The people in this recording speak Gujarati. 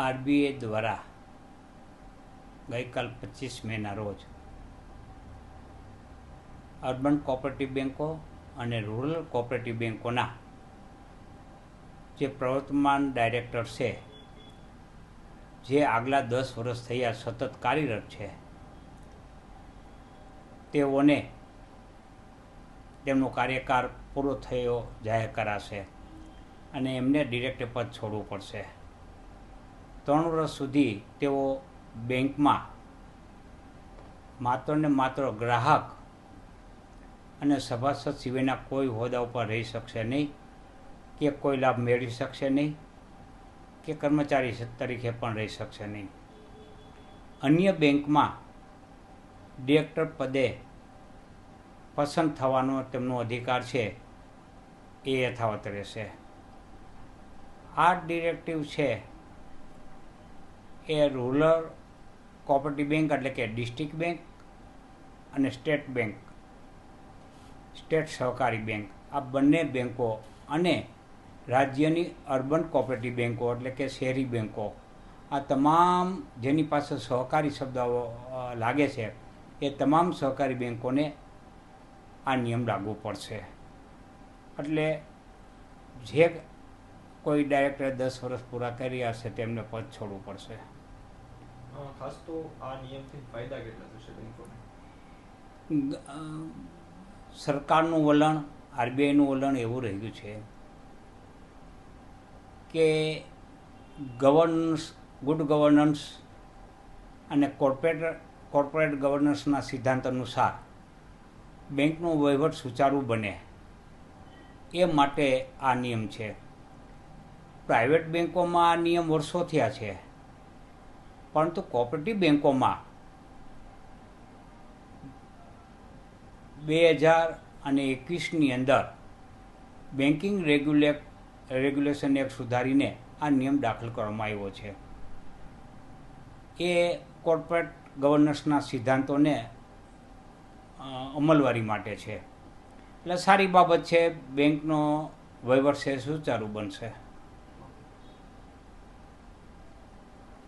આરબીઆઈ દ્વારા ગઈકાલ 25 મેના રોજ અર્બન કોઓપરેટિવ બેન્કો અને રૂરલ કોઓપરેટિવ બેન્કોના જે પ્રવર્તમાન ડાયરેક્ટર છે, જે આગલા 10 વર્ષ થયા સતત કાર્યરત છે, તેઓને તેમનો કાર્યકાળ પૂરો થયો જાહેર કરાશે અને એમને ડિરેક્ટર પદ છોડવું પડશે. 3 વર્ષ સુધી તેઓ બેંકમાં માત્ર ને માત્ર ગ્રાહક અને સભાસદ સિવાયના કોઈ હોદ્દા ઉપર રહી શકશે નહીં કે કોઈ લાભ મેળવી શકશે નહીં કે કર્મચારી તરીકે પણ રહી શકશે નહીં. અન્ય બેંકમાં ડિરેક્ટર પદે પસંદ થવાનો તેમનો અધિકાર છે એ યથાવત રહેશે. આ ડિરેક્ટિવ છે એ રૂરલ કોઓપરેટિવ બેંક એટલે કે ડિસ્ટ્રિક્ટ બેંક અને સ્ટેટ બેંક, સ્ટેટ સહકારી બેંક, આ બંને બેંકો અને રાજ્યની અર્બન કોઓપરેટિવ બેંકો એટલે કે શહેરી બેંકો, આ તમામ જેની પાસે સહકારી શબ્દ લાગે છે એ તમામ સહકારી બેંકોને આ નિયમ લાગુ પડશે. એટલે જે કોઈ ડાયરેક્ટરે 10 વર્ષ પૂરા કર્યા હશે તેમને પદ છોડવું પડશે. ખાસ તો આ નિયમથી ફાયદા કેટલા થશે બેંકોને? સરકારનું વલણ, આરબીઆઈનું વલણ એવું રહ્યું છે કે ગુડ ગવર્નન્સ અને કોર્પોરેટ ગવર્નન્સના સિદ્ધાંત અનુસાર બેંકનો વહીવટ સુચારુ બને એ માટે આ નિયમ છે. પ્રાઇવેટ બેંકોમાં આ નિયમ વર્ષો થયા છે, પરંતુ કોઓપરેટિવ બેંકોમાં 2021ની અંદર બેન્કિંગ રેગ્યુલેશન એક્ટ સુધારીને આ નિયમ દાખલ કરવામાં આવ્યો છે. એ કોર્પોરેટ ગવર્નન્સના સિદ્ધાંતોને અમલવારી માટે છે. એટલે સારી બાબત છે, બેંકનો વહીવટ છે સુચારુ બનશે.